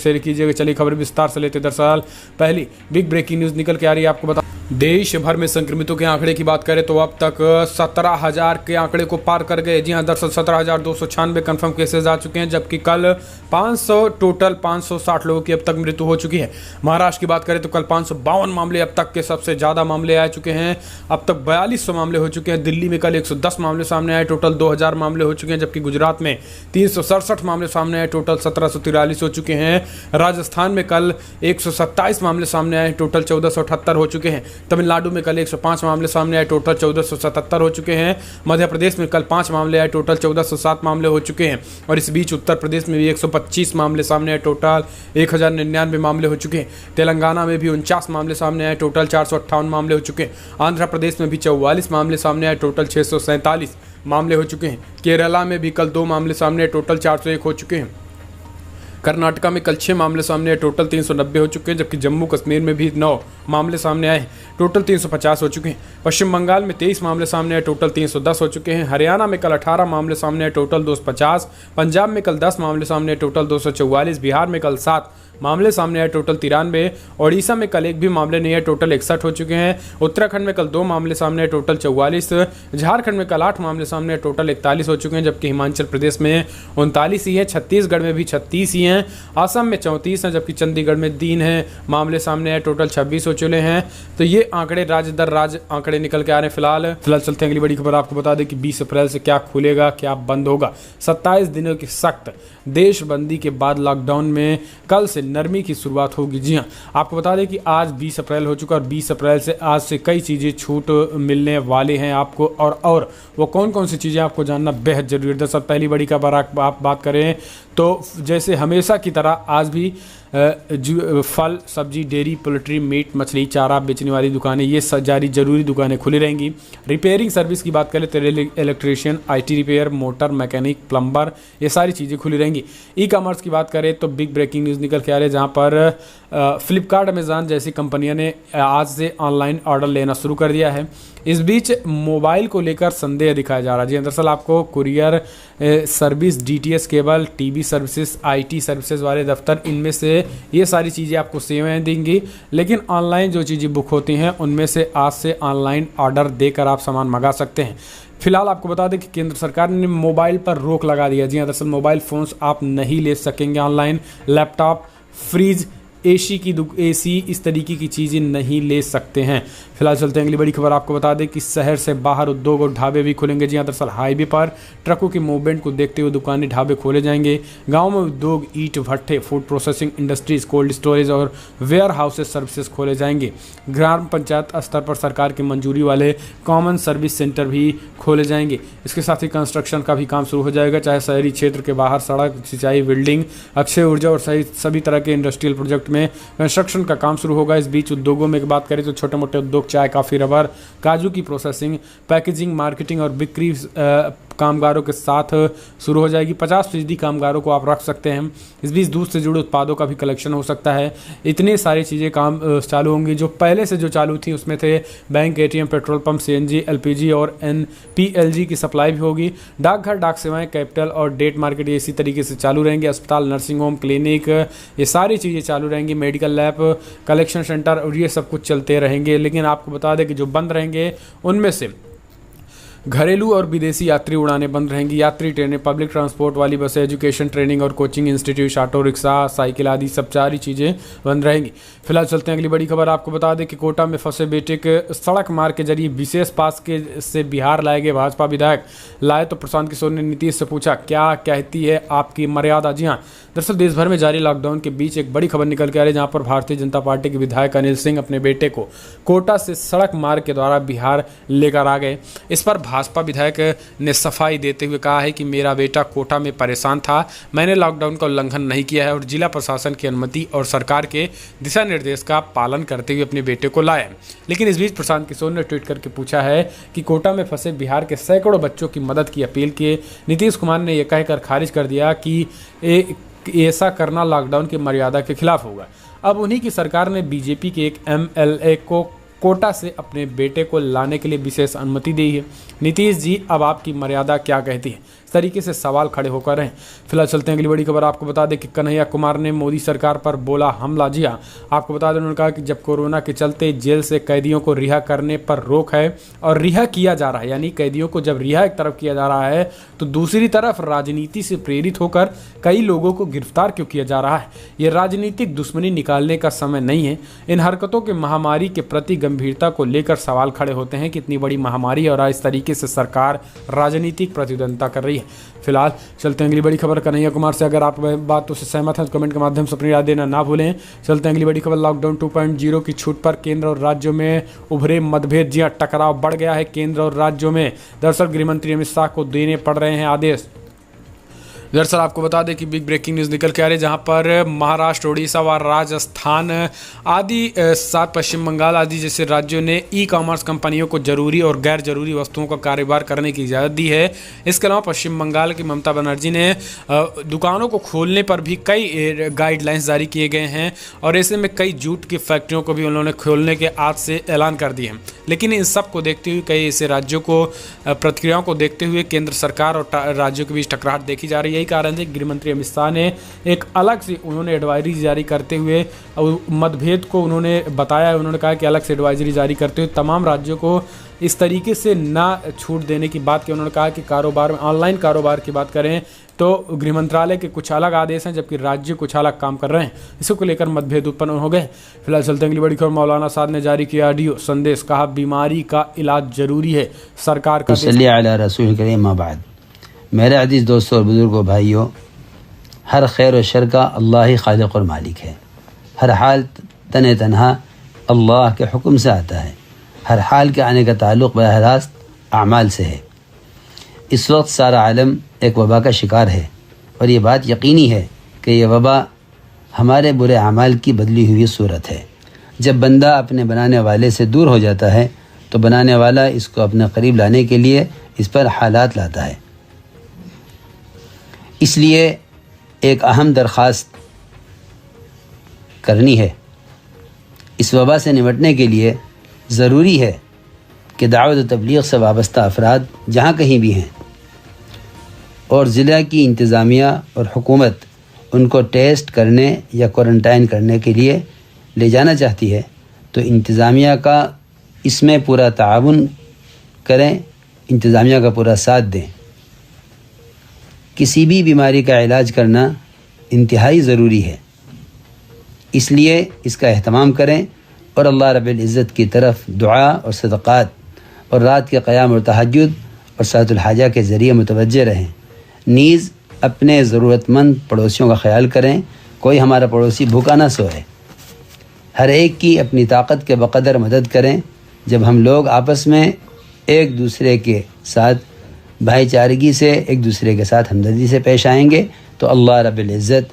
Share कीजिएगा। चलिए खबर विस्तार से लेते। दरअसल पहली बिग ब्रेकिंग न्यूज निकल के आ रही है, आपको बता देश भर में संक्रमितों के आंकड़े की बात करें तो अब तक 17,000 के आंकड़े को पार कर गए। जी हां, दरअसल 17,296 कंफर्म केसेज आ चुके हैं, जबकि कल 560 लोगों की अब तक मृत्यु हो चुकी है। महाराष्ट्र की बात करें तो कल 552 मामले अब तक के सबसे ज्यादा मामले आ चुके हैं। अब तक 4200 मामले हो चुके हैं। दिल्ली में कल 110 मामले सामने आए, टोटल 2000 मामले हो चुके हैं, जबकि गुजरात में 367 मामले सामने आए, टोटल 1743 हो चुके हैं। राजस्थान में कल 127 मामले सामने आए, टोटल 1478 हो चुके हैं। तमिलनाडु में कल 105 मामले सामने आए, टोटल 1477 हो चुके हैं। मध्य प्रदेश में कल 5 मामले आए, टोटल 1407 मामले हो चुके हैं। और इस बीच उत्तर प्रदेश में भी 125 मामले सामने आए, टोटल 1099 मामले हो चुके हैं। तेलंगाना में भी 49 मामले सामने आए, टोटल 458 मामले हो चुके हैं। आंध्र प्रदेश में भी 44 मामले सामने आए, टोटल 647 मामले हो चुके हैं। केरला में भी कल 2 मामले सामने आए, टोटल 401 हो चुके हैं। कर्नाटका में कल 6 मामले सामने आए, टोटल 390 हो चुके हैं, जबकि जम्मू कश्मीर में भी 9 मामले सामने आए, टोटल 350 हो चुके हैं। पश्चिम बंगाल में 23 मामले सामने आए, टोटल 310 हो चुके हैं। हरियाणा में कल 18 मामले सामने आए, टोटल 250। पंजाब में कल 10 मामले सामने आए, टोटल 244। बिहार में कल 7 मामले सामने आए, टोटल 93। ओडिशा में कल 1 भी मामले नहीं है, टोटल 61 हो चुके हैं। उत्तराखंड में कल 2 मामले सामने आए, टोटल 44। झारखंड में कल 8 मामले सामने आए, टोटल 41 हो चुके हैं, जबकि हिमाचल प्रदेश में 39 ही हैं। छत्तीसगढ़ में भी 36 ही हैं। असम में 34 हैं, जबकि चंडीगढ़ में 3 हैं मामले सामने आए, टोटल 26 हो चुके हैं। तो ये आंकड़े राज्य दर राज्य आंकड़े निकल के आ रहे हैं। फिलहाल चलते हैं अगली बड़ी खबर। आपको बता दें कि 20 अप्रैल से क्या खुलेगा क्या बंद होगा। 27 दिनों की सख्त देशबंदी के बाद लॉकडाउन में कल से नरमी की शुरुआत होगी। जी हां, आपको बता दें कि आज 20 अप्रैल हो चुका और 20 अप्रैल से आज से कई चीज़ें छूट मिलने वाले हैं आपको, और वो कौन कौन सी चीज़ें आपको जानना बेहद जरूरी है। दरअसल पहली बड़ी खबर आप बात करें तो जैसे हमेशा की तरह आज भी फल, सब्जी, डेयरी, पोल्ट्री, मीट, मछली, चारा बेचने वाली दुकानें, ये सारी जरूरी दुकानें खुली रहेंगी। रिपेयरिंग सर्विस की बात करें तो electrician, IT repair, motor mechanic, plumber, ये सारी चीज़ें खुली रहेंगी। ई कॉमर्स की बात करें तो बिग ब्रेकिंग न्यूज़ निकल के आ रही है, जहाँ पर फ्लिपकार्ट, अमेज़ॉन जैसी कंपनियों ने आज से ऑनलाइन ऑर्डर लेना शुरू कर दिया है। इस बीच मोबाइल को लेकर संदेह दिखाया जा रहा है। जी, दरअसल आपको courier service, DTH cable, TV services, IT services वाले दफ्तर, इनमें से ये सारी चीज़ें आपको सेवाएं देंगी। लेकिन ऑनलाइन जो चीज़ें बुक होती हैं उनमें से आज से ऑनलाइन ऑर्डर देकर आप सामान मंगा सकते हैं। फिलहाल आपको बता दें कि केंद्र सरकार ने मोबाइल पर रोक लगा दिया। जी हाँ, दरअसल मोबाइल फ़ोन्स आप नहीं ले सकेंगे ऑनलाइन। लैपटॉप, फ्रिज, AC इस तरीके की चीज़ें नहीं ले सकते हैं। फिलहाल चलते हैं अगली बड़ी खबर। आपको बता दें कि शहर से बाहर उद्योग और ढाबे भी खुलेंगे। जी हाँ, दरअसल हाईवे पर ट्रकों के मूवमेंट को देखते हुए दुकानें, ढाबे खोले जाएंगे। गाँव में उद्योग, ईंट भट्ठे, food processing industries, cold storage और वेयर हाउसेज सर्विसेज खोले जाएंगे। ग्राम पंचायत स्तर पर सरकार की मंजूरी वाले कॉमन सर्विस सेंटर भी खोले जाएंगे। इसके साथ ही कंस्ट्रक्शन का भी काम शुरू हो जाएगा, चाहे शहरी क्षेत्र के बाहर सड़क, सिंचाई, बिल्डिंग, अक्षय ऊर्जा और सभी तरह के इंडस्ट्रियल प्रोजेक्ट में कंस्ट्रक्शन का काम शुरू होगा। इस बीच उद्योगों में बात करें तो छोटे मोटे उद्योग, चाय, कॉफी, रबर, काजू की प्रोसेसिंग, पैकेजिंग, मार्केटिंग और बिक्री कामगारों के साथ शुरू हो जाएगी। 50% कामगारों को आप रख सकते हैं। इस बीच दूध से जुड़े उत्पादों का भी कलेक्शन हो सकता है। इतनी सारी चीज़ें काम चालू होंगी। जो पहले से जो चालू थी उसमें थे bank, ATM, petrol pump, CNG, LPG और NPLG की सप्लाई भी होगी। डाकघर, डाक सेवाएं, कैपिटल और डेट मार्केट ये इसी तरीके से चालू रहेंगे। अस्पताल, नर्सिंग होम, क्लिनिक, ये सारी चीज़ें चालू रहेंगी। मेडिकल लैब, कलेक्शन सेंटर और ये सब कुछ चलते रहेंगे। लेकिन आपको बता दें कि जो बंद रहेंगे उनमें से घरेलू और विदेशी यात्री उड़ानें बंद रहेंगी। यात्री ट्रेनें, पब्लिक ट्रांसपोर्ट वाली बसें, एजुकेशन, ट्रेनिंग और coaching institute, auto rickshaw, cycle आदि सब सारी चीज़ें बंद रहेंगी। फिलहाल चलते हैं अगली बड़ी खबर। आपको बता दें कि कोटा में फंसे बेटे के सड़क मार्ग के जरिए विशेष पास के से बिहार लाए गए भाजपा विधायक लाए तो प्रशांत किशोर ने नीतीश से पूछा, क्या कहती है आपकी मर्यादा। जी हाँ, दरअसल देश भर में जारी लॉकडाउन के बीच एक बड़ी खबर निकल के आ रही है, जहाँ पर भारतीय जनता पार्टी के विधायक अनिल सिंह अपने बेटे को कोटा से सड़क मार्ग के द्वारा बिहार लेकर आ गए। इस पर भाजपा विधायक ने सफाई देते हुए कहा है कि मेरा बेटा कोटा में परेशान था, मैंने लॉकडाउन का उल्लंघन नहीं किया है और जिला प्रशासन की अनुमति और सरकार के दिशा निर्देश का पालन करते हुए अपने बेटे को लाया। लेकिन इस बीच प्रशांत किशोर ने ट्वीट करके पूछा है कि कोटा में फंसे बिहार के सैकड़ों बच्चों की मदद की अपील की। नीतीश कुमार ने यह कहकर खारिज कर दिया कि ऐसा करना लॉकडाउन की मर्यादा के खिलाफ होगा। अब उन्हीं की सरकार ने बीजेपी के एक MLA को कोटा से अपने बेटे को लाने के लिए विशेष अनुमति दी है। नीतीश जी, अब आपकी मर्यादा क्या कहती है। तरीके से सवाल खड़े होकर रहे। फिलहाल चलते हैं अगली बड़ी खबर। आपको बता दें कि कन्हैया कुमार ने मोदी सरकार पर बोला हमला। जी हाँ, आपको बता दें उन्होंने कहा कि जब कोरोना के चलते जेल से कैदियों को रिहा करने पर रोक है और रिहा किया जा रहा है, यानी कैदियों को जब रिहा एक तरफ किया जा रहा है तो दूसरी तरफ राजनीति से प्रेरित होकर कई लोगों को गिरफ्तार क्यों किया जा रहा है। ये राजनीतिक दुश्मनी निकालने का समय नहीं है। इन हरकतों के महामारी के प्रति गंभीरता को लेकर सवाल खड़े होते हैं कि इतनी बड़ी महामारी और इस तरीके से सरकार राजनीतिक प्रतिद्वंदिता कर रही है। फिलहाल चलते हैं अगली बड़ी खबर कन्हैया कुमार से। अगर आप बातों से सहमत हैं तो कमेंट के माध्यम से अपनी राय देना ना भूलें। चलते हैं अगली बड़ी खबर। लॉकडाउन 2.0 की छूट पर केंद्र और राज्यों में उभरे मतभेद। जी हां, टकराव बढ़ गया है केंद्र और राज्यों में। दरअसल गृहमंत्री अमित शाह को देने पड़ रहे हैं आदेश। दरअसल आपको बता दें कि बिग ब्रेकिंग न्यूज़ निकल के आ रही है, जहां पर महाराष्ट्र, उड़ीसा व राजस्थान आदि 7 पश्चिम बंगाल आदि जैसे राज्यों ने ई कॉमर्स कंपनियों को जरूरी और गैर जरूरी वस्तुओं का कारोबार करने की इजाज़त दी है। इसके अलावा पश्चिम बंगाल की ममता बनर्जी ने दुकानों को खोलने पर भी कई गाइडलाइंस जारी किए गए हैं और ऐसे में कई जूट की फैक्ट्रियों को भी उन्होंने खोलने के आज से ऐलान कर दिए हैं। लेकिन इन सब को देखते हुए, कई ऐसे राज्यों को प्रतिक्रियाओं को देखते हुए केंद्र सरकार और राज्यों के बीच टकराहट देखी जा रही है। यही कारण है गृहमंत्री अमित शाह ने एक अलग से उन्होंने एडवाइजरी जारी करते हुए मतभेद को उन्होंने बताया। उन्होंने कहा कि अलग से एडवाइजरी जारी करते हुए तमाम राज्यों को इस तरीके से ना छूट देने की बात की। उन्होंने कहा कि कारोबार में ऑनलाइन कारोबार की बात करें तो गृह मंत्रालय के कुछ अलग आदेश हैं जबकि राज्य कुछ अलग काम कर रहे हैं। इसको लेकर मतभेद उत्पन्न हो गए। फिलहाल चलते हैं अगली बड़ी खबर। मौलाना साद ने जारी किया ऑडियो संदेश, कहा बीमारी का इलाज जरूरी है, सरकार का रसूल करीम बाद। मेरे अजीज दोस्तों और बुजुर्गों भाइयों, हर खैर और शर का अल्लाह ही खालिक और मालिक है। हर हाल तने तनहा अल्लाह के हुक्म से आता है। हर हाल के आने का ताल्लुक़ बराह रास्त अमाल से है। इस वक्त सारा आलम एक वबा का शिकार है और ये बात यकीनी है कि यह वबा हमारे बुरे अमाल की बदली हुई सूरत है। जब बंदा अपने बनाने वाले से दूर हो जाता है तो बनाने वाला इसको अपने करीब लाने के लिए इस पर हालात लाता है। इसलिए एक अहम दरख्वास्त करनी है। इस वबा से निपटने के लिए ज़रूरी है कि दावत व तबलीग से वाबस्ता अफराद जहाँ कहीं भी हैं और ज़िला की इंतज़ामिया और हुकूमत उनको टेस्ट करने या क्वारंटाइन करने के लिए ले जाना चाहती है तो इंतज़ामिया का इसमें पूरा ताउन करें, इंतज़ामिया का पूरा साथ दें। किसी भी बीमारी का इलाज करना इंतहाई ज़रूरी है, इसलिए इसका एहतमाम करें और अल्लाह रब्बुल इज़्ज़त की तरफ दुआ और सदक़ात और रात के क़याम और तहज्जुद और सातुल हाजा के ज़रिए मुतवज्जे रहें। नीज़ अपने ज़रूरतमंद पड़ोसियों का ख्याल करें। कोई हमारा पड़ोसी भूखा ना सोए। हर एक की अपनी ताकत के बक़दर मदद करें। जब हम लोग आपस में एक दूसरे के साथ भाईचारगी से, एक दूसरे के साथ हमदर्दी से पेश आएंगे तो अल्लाह रब्बुल इज़्ज़त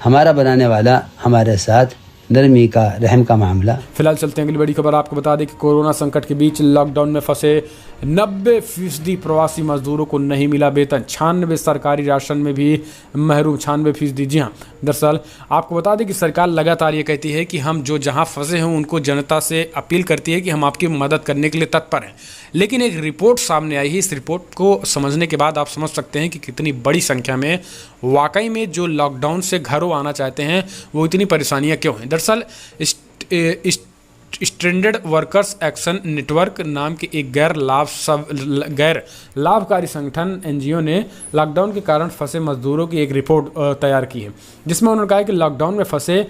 हमारा बनाने वाला हमारे साथ नरमी का, रहम का मामला। फिलहाल चलते हैं अगली बड़ी खबर। आपको बता दें कि कोरोना संकट के बीच लॉकडाउन में फंसे 90% प्रवासी मजदूरों को नहीं मिला वेतन। 96 सरकारी राशन में भी महरूम, 96%। जी हाँ, दरअसल आपको बता दें कि सरकार लगातार ये कहती है कि हम जो जहाँ फंसे हैं उनको जनता से अपील करती है कि हम आपकी मदद करने के लिए तत्पर हैं। लेकिन एक रिपोर्ट सामने आई है। इस रिपोर्ट को समझने के बाद आप समझ सकते हैं कि कितनी बड़ी संख्या में वाकई में जो लॉकडाउन से घरों आना चाहते हैं वो इतनी परेशानियां क्यों हैं। दरअसल स्ट्रेंडेड वर्कर्स एक्शन नेटवर्क नाम के एक गैर लाभकारी संगठन NGO ने लॉकडाउन के कारण फंसे मजदूरों की एक रिपोर्ट तैयार की है, जिसमें उन्होंने कहा कि लॉकडाउन में फंसे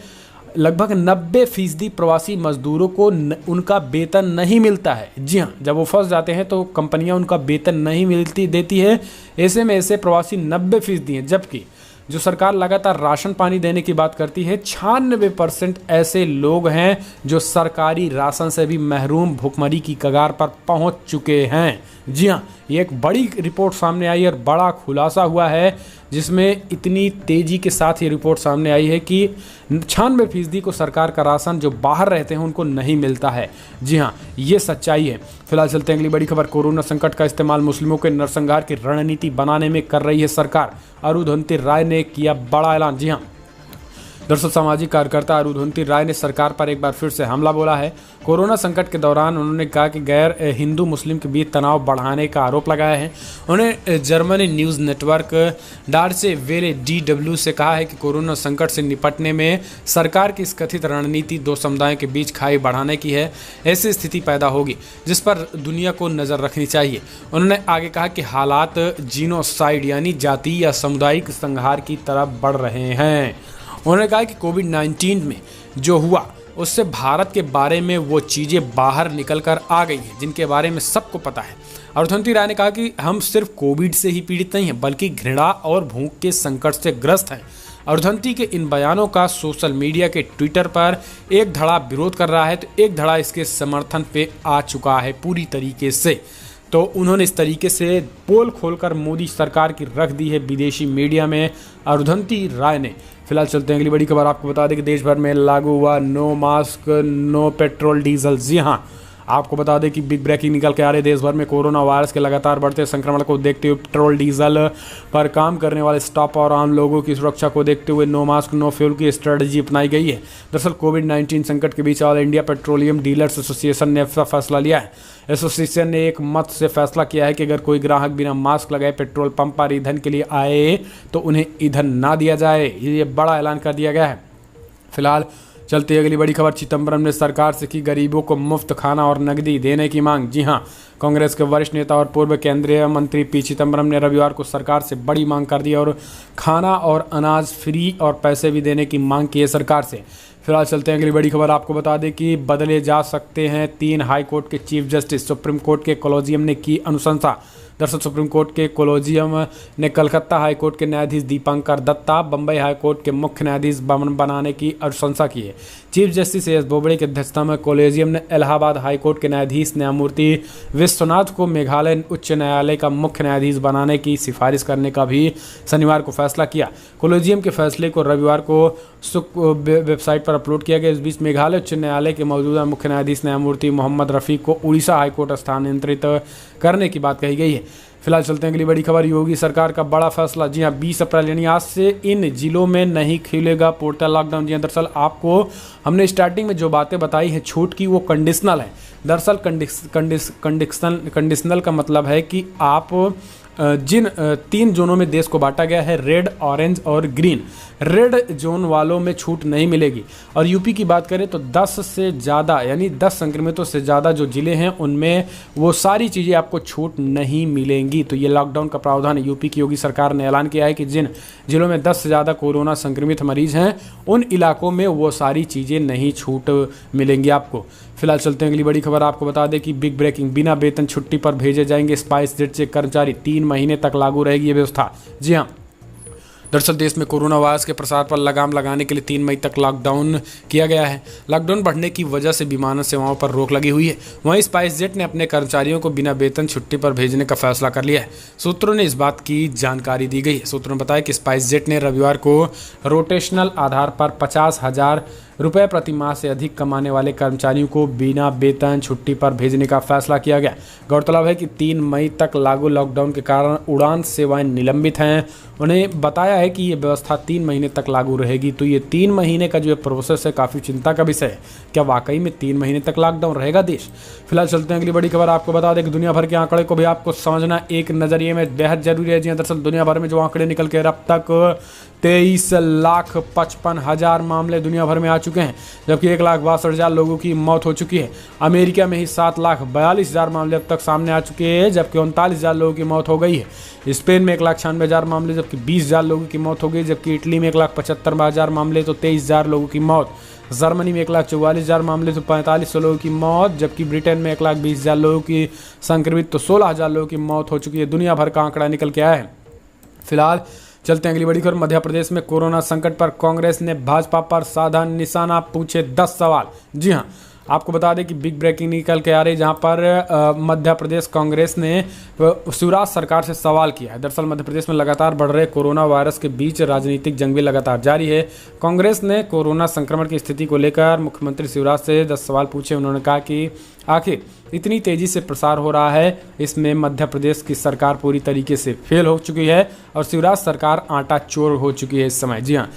लगभग 90% प्रवासी मजदूरों को उनका वेतन नहीं मिलता है। जी हाँ, जब वो फंस जाते हैं तो कंपनियां उनका वेतन नहीं देती है। ऐसे में ऐसे प्रवासी 90% हैं, जबकि जो सरकार लगातार राशन पानी देने की बात करती है 96% ऐसे लोग हैं जो सरकारी राशन से भी महरूम, भुखमरी की कगार पर पहुंच चुके हैं। जी हाँ, ये एक बड़ी रिपोर्ट सामने आई और बड़ा खुलासा हुआ है, जिसमें इतनी तेज़ी के साथ ये रिपोर्ट सामने आई है कि 96% को सरकार का राशन जो बाहर रहते हैं उनको नहीं मिलता है। जी हाँ, ये सच्चाई है। फिलहाल चलते हैं अगली बड़ी खबर। कोरोना संकट का इस्तेमाल मुस्लिमों के नरसंहार की रणनीति बनाने में कर रही है सरकार। अरुंधति राय ने किया बड़ा ऐलान। जी हाँ, दरअसल सामाजिक कार्यकर्ता अरुंधति राय ने सरकार पर एक बार फिर से हमला बोला है। कोरोना संकट के दौरान उन्होंने कहा कि गैर हिंदू मुस्लिम के बीच तनाव बढ़ाने का आरोप लगाया है। उन्होंने जर्मनी न्यूज़ नेटवर्क डार्चे वेले DW से कहा है कि कोरोना संकट से निपटने में सरकार की इस कथित रणनीति दो समुदायों के बीच खाई बढ़ाने की है। ऐसी स्थिति पैदा होगी जिस पर दुनिया को नज़र रखनी चाहिए। उन्होंने आगे कहा कि हालात जीनोसाइड यानी जातीय या सामुदायिक संहार की तरफ बढ़ रहे हैं। उन्होंने कहा कि कोविड-19 में जो हुआ उससे भारत के बारे में वो चीज़ें बाहर निकल कर आ गई हैं जिनके बारे में सबको पता है। अरुंधति राय ने कहा कि हम सिर्फ कोविड से ही पीड़ित नहीं हैं बल्कि घृणा और भूख के संकट से ग्रस्त हैं। अरुंधति के इन बयानों का सोशल मीडिया के ट्विटर पर एक धड़ा विरोध कर रहा है तो एक धड़ा इसके समर्थन पे आ चुका है पूरी तरीके से। तो उन्होंने इस तरीके से पोल खोलकर मोदी सरकार की रख दी है विदेशी मीडिया में अरुंधति राय ने। फिलहाल चलते हैं अगली बड़ी खबर। आपको बता दें कि देश भर में लागू हुआ no mask no petrol diesel. जी हाँ, आपको बता दें कि बिग ब्रेकिंग निकल के आ रही है। देश भर में कोरोना वायरस के लगातार बढ़ते संक्रमण को देखते हुए पेट्रोल डीजल पर काम करने वाले स्टॉप और आम लोगों की सुरक्षा को देखते हुए नो मास्क नो फ्यूल की स्ट्रेटजी अपनाई गई है। दरअसल कोविड-19 संकट के बीच all India petroleum dealers association ने फैसला लिया है। एसोसिएशन ने एक मत से फैसला किया है कि अगर कोई ग्राहक बिना मास्क लगाए पेट्रोल पंप पर ईंधन के लिए आए तो उन्हें ईंधन ना दिया जाए। ये बड़ा ऐलान कर दिया गया है। फिलहाल चलती अगली बड़ी खबर। चिदंबरम ने सरकार से की गरीबों को मुफ्त खाना और नकदी देने की मांग। जी हां, कांग्रेस के वरिष्ठ नेता और पूर्व केंद्रीय मंत्री पी चिदंबरम ने रविवार को सरकार से बड़ी मांग कर दी और खाना और अनाज फ्री और पैसे भी देने की मांग की है सरकार से। फिलहाल चलते हैं अगली बड़ी खबर। आपको बता दें कि बदले जा सकते हैं 3 हाई कोर्ट के चीफ जस्टिस। सुप्रीम कोर्ट के कॉलेजियम ने की अनुशंसा। दरअसल सुप्रीम कोर्ट के कॉलेजियम ने कलकत्ता हाई कोर्ट के न्यायाधीश दीपांकर दत्ता, बम्बई हाई कोर्ट के मुख्य न्यायाधीश बनाने की अनुशंसा की है। चीफ जस्टिस एस बोबड़े की अध्यक्षता में कॉलेजियम ने इलाहाबाद हाई कोर्ट के न्यायाधीश न्यायमूर्ति विश्वनाथ को मेघालय उच्च न्यायालय का मुख्य न्यायाधीश बनाने की सिफारिश करने का भी शनिवार को फैसला किया। कॉलेजियम के फैसले को रविवार को वेबसाइट पर अपलोड किया गया। इस बीच मेघालय उच्च न्यायालय के मौजूदा मुख्य न्यायाधीश न्यायमूर्ति मोहम्मद रफीक को उड़ीसा हाईकोर्ट स्थानांतरित करने की बात कही गई है। फिलहाल चलते हैं अगली बड़ी खबर। योगी सरकार का बड़ा फैसला। जी हां, 20 अप्रैल यानी आज से इन जिलों में नहीं खुलेगा पोर्टल लॉकडाउन। जी हां, दरअसल आपको हमने स्टार्टिंग में जो बातें बताई हैं छूट की वो कंडीशनल है। दरअसल कंडीशनल का मतलब है कि आप जिन 3 जोनों में देश को बांटा गया है, रेड, ऑरेंज और ग्रीन, रेड जोन वालों में छूट नहीं मिलेगी। और यूपी की बात करें तो 10 से ज़्यादा यानी 10 संक्रमितों से ज़्यादा जो ज़िले हैं उनमें वो सारी चीज़ें आपको छूट नहीं मिलेंगी। तो ये लॉकडाउन का प्रावधान यूपी की योगी सरकार ने ऐलान किया है कि जिन जिलों में 10 से ज़्यादा कोरोना संक्रमित मरीज हैं उन इलाकों में वो सारी चीज़ें नहीं छूट मिलेंगी आपको। फिलहाल चलते हैं अगली बड़ी खबर। आपको बता दें कि बिग ब्रेकिंग, बिना वेतन छुट्टी पर भेजे जाएंगे स्पाइस जेट से कर्मचारी। 3 महीने तक लागू रहेगी ये व्यवस्था। जी हाँ, दरअसल देश में कोरोना वायरस के प्रसार पर लगाम लगाने के लिए 3 मई तक लॉकडाउन किया गया है। लॉकडाउन बढ़ने की वजह से विमानन सेवाओं पर रोक लगी हुई है। वहीं स्पाइस जेट ने अपने कर्मचारियों को बिना वेतन छुट्टी पर भेजने का फैसला कर लिया है। सूत्रों ने इस बात की जानकारी दी गई है। सूत्रों ने बताया कि स्पाइस जेट ने रविवार को रोटेशनल आधार पर 50,000 रुपये प्रति माह से अधिक कमाने वाले कर्मचारियों को बिना वेतन छुट्टी पर भेजने का फैसला किया गया। गौरतलब है कि 3 मई तक लागू लॉकडाउन के कारण उड़ान सेवाएं निलंबित हैं। उन्हें बताया है कि ये व्यवस्था 3 महीने तक लागू रहेगी। तो ये 3 महीने का जो प्रोसेस है काफ़ी चिंता का विषय है। क्या वाकई में 3 महीने तक लॉकडाउन रहेगा देश? फिलहाल चलते हैं अगली बड़ी खबर। आपको बता दें कि दुनिया भर के आंकड़े को भी आपको समझना एक नज़रिए में बेहद जरूरी है। जी दरअसल दुनिया भर में जो आंकड़े निकल के अब तक 23,55,000 मामले दुनिया भर में आ चुके हैं, जबकि 1,62,000 लोगों की मौत हो चुकी है। अमेरिका में ही 7,42,000 मामले अब तक सामने आ चुके हैं, जबकि 39,000 लोगों की मौत हो गई है। स्पेन में 1,96,000 मामले, जबकि 20,000 लोगों की मौत हो गई। जबकि इटली में 1,75,000 मामले तो 23,000 लोगों की मौत। जर्मनी में 1,44,000 मामले तो 4500 लोगों की मौत। जबकि ब्रिटेन में 1,20,000 लोगों की संक्रमित तो 16,000 लोगों की मौत हो चुकी है। दुनिया भर का आंकड़ा निकल के आया है। फिलहाल चलते हैं अगली बड़ी खबर। मध्य प्रदेश में कोरोना संकट पर कांग्रेस ने भाजपा पर साधा निशाना, पूछे 10 सवाल। जी हां, आपको बता दें कि बिग ब्रेकिंग निकल के आ रही है, जहां पर मध्य प्रदेश कांग्रेस ने शिवराज सरकार से सवाल किया है। दरअसल मध्य प्रदेश में लगातार बढ़ रहे कोरोना वायरस के बीच राजनीतिक जंग भी लगातार जारी है। कांग्रेस ने कोरोना संक्रमण की स्थिति को लेकर मुख्यमंत्री शिवराज से 10 सवाल पूछे। उन्होंने कहा कि आखिर इतनी तेजी से प्रसार हो रहा है, इसमें मध्य प्रदेश की सरकार पूरी तरीके से फेल हो चुकी है और शिवराज सरकार आटा चोर हो चुकी है इस समय। जी हाँ।